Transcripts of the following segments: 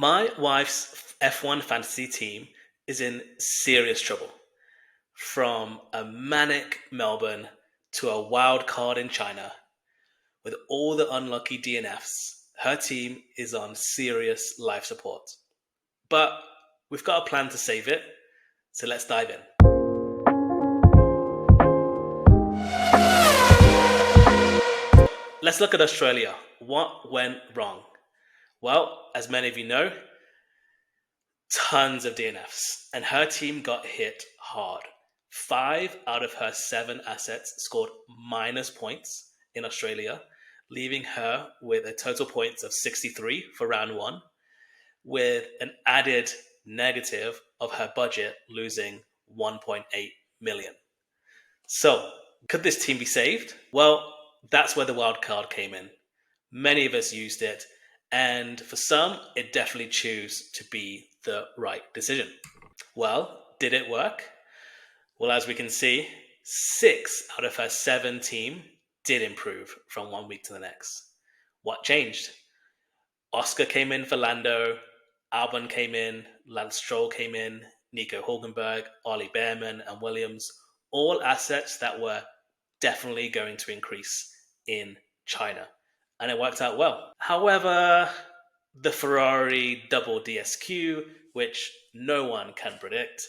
My wife's F1 fantasy team is in serious trouble. From a manic Melbourne to a wild card in China, with all the unlucky DNFs, her team is on serious life support. But we've got a plan to save it, so let's dive in. Let's look at Australia. What went wrong? Well, as many of you know, tons of DNFs, and her team got hit hard. 5 out of her 7 assets scored minus points in Australia, leaving her with a total points of 63 for round 1, with an added negative of her budget losing 1.8 million. So, could this team be saved? Well, that's where the wild card came in. Many of us used it, and for some, it definitely chose to be the right decision. Well, did it work? Well, as we can see, 6 out of her 7 team did improve from one week to the next. What changed? Oscar came in for Lando, Albon came in, Lance Stroll came in, Nico Hulkenberg, Ollie Bearman, and Williams, all assets that were definitely going to increase in China. And it worked out well. However, the Ferrari double DSQ, which no one can predict,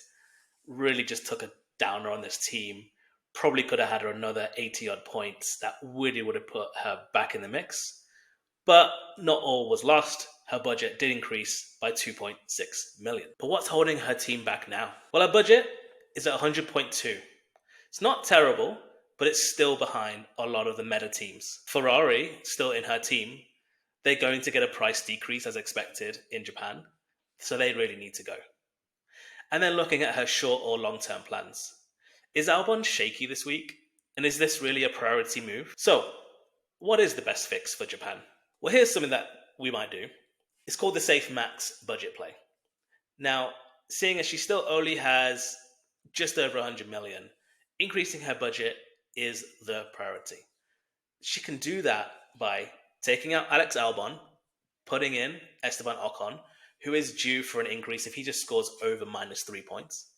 really just took a downer on this team. Probably could have had her another 80 odd points that really would have put her back in the mix. But not all was lost. Her budget did increase by 2.6 million. But what's holding her team back now? Well, her budget is at 100.2. It's not terrible, but it's still behind a lot of the meta teams. Ferrari, still in her team, they're going to get a price decrease as expected in Japan, so they really need to go. And then looking at her short or long-term plans. Is Albon shaky this week? And is this really a priority move? So, what is the best fix for Japan? Well, here's something that we might do. It's called the Safe Max budget play. Now, seeing as she still only has just over 100 million, increasing her budget is the priority. She can do that by taking out Alex Albon, putting in Esteban Ocon, who is due for an increase if he just scores over minus 3 points,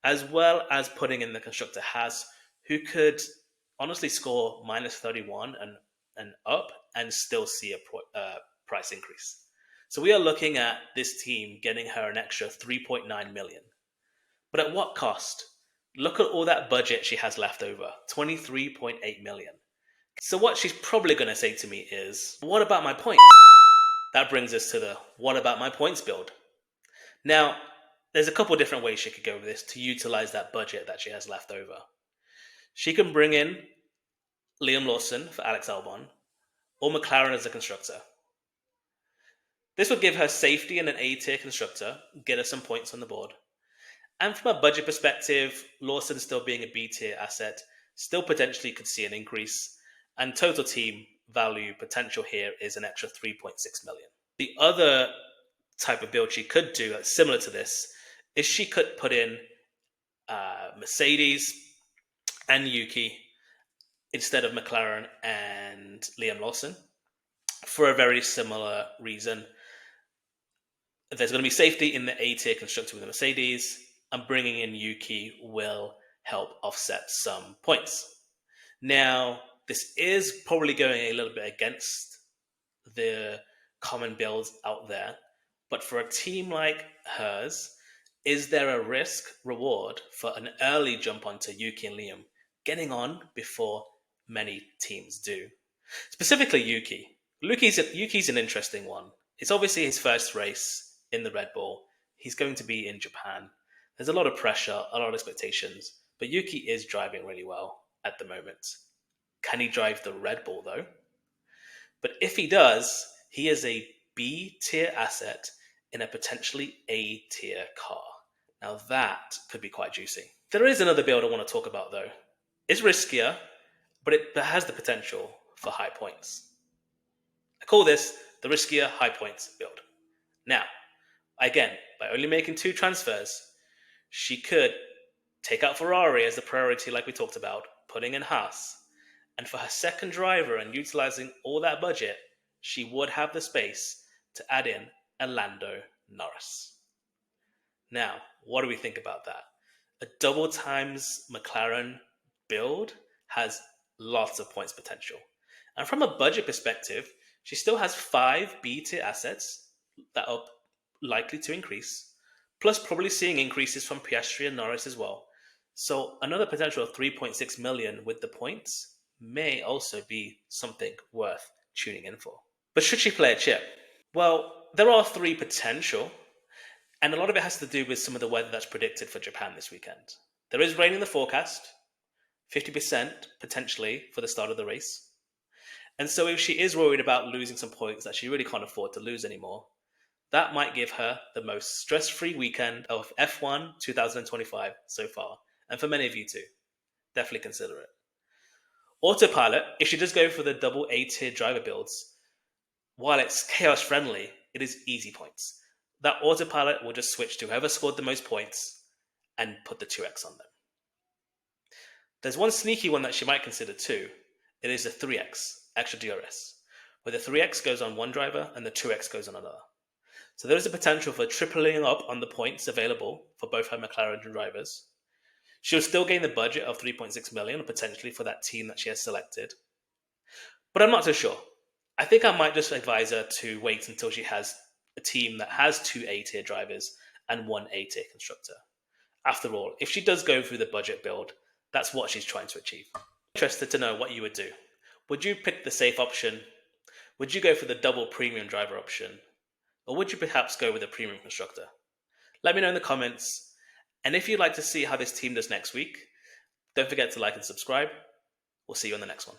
as well as putting in the constructor Haas, who could honestly score minus 31 and up and still see a price increase. So we are looking at this team getting her an extra 3.9 million. But at what cost? Look at all that budget she has left over, 23.8 million. So what she's probably going to say to me is, what about my points? That brings us to the what about my points build. Now, there's a couple different ways she could go with this to utilize that budget that she has left over. She can bring in Liam Lawson for Alex Albon, or McLaren as a constructor. This would give her safety in an A-tier constructor, get her some points on the board. And from a budget perspective, Lawson still being a B-tier asset, still potentially could see an increase, and total team value potential here is an extra 3.6 million. The other type of build she could do that's similar to this is she could put in Mercedes and Yuki instead of McLaren and Liam Lawson for a very similar reason. There's going to be safety in the A-tier constructor with the Mercedes, and bringing in Yuki will help offset some points. Now, this is probably going a little bit against the common builds out there, but for a team like hers, is there a risk reward for an early jump onto Yuki and Liam, getting on before many teams do? Specifically Yuki. Yuki's an interesting one. It's obviously his first race in the Red Bull. He's going to be in Japan. There's a lot of pressure, a lot of expectations, but Yuki is driving really well at the moment. Can he drive the Red Bull though? But if he does, he is a B-tier asset in a potentially A-tier car. Now that could be quite juicy. There is another build I want to talk about though. It's riskier, but it has the potential for high points. I call this the riskier high points build. Now, again, by only making 2 transfers, she could take out Ferrari as the priority like we talked about, putting in Haas. And for her second driver and utilizing all that budget, she would have the space to add in and Lando Norris. Now, what do we think about that? A double times McLaren build has lots of points potential. And from a budget perspective, she still has 5 B tier assets that are likely to increase, plus probably seeing increases from Piastri and Norris as well. So another potential of 3.6 million with the points may also be something worth tuning in for. But should she play a chip? Well, there are 3 potential, and a lot of it has to do with some of the weather that's predicted for Japan this weekend. There is rain in the forecast, 50% potentially for the start of the race. And so if she is worried about losing some points that she really can't afford to lose anymore, that might give her the most stress-free weekend of F1 2025 so far. And for many of you too. Definitely consider it. Autopilot, if she does go for the double A-tier driver builds, while it's chaos friendly, it is easy points. That autopilot will just switch to whoever scored the most points and put the 2x on them. There's one sneaky one that she might consider too. It is the 3x, extra DRS, where the 3x goes on one driver and the 2x goes on another. So there is a potential for tripling up on the points available for both her McLaren drivers. She'll still gain the budget of 3.6 million potentially for that team that she has selected. But I'm not so sure. I think I might just advise her to wait until she has a team that has 2 A-tier drivers and 1 A-tier constructor. After all, if she does go through the budget build, that's what she's trying to achieve. I'm interested to know what you would do. Would you pick the safe option? Would you go for the double premium driver option? Or would you perhaps go with a premium constructor? Let me know in the comments. And if you'd like to see how this team does next week, don't forget to like and subscribe. We'll see you on the next one.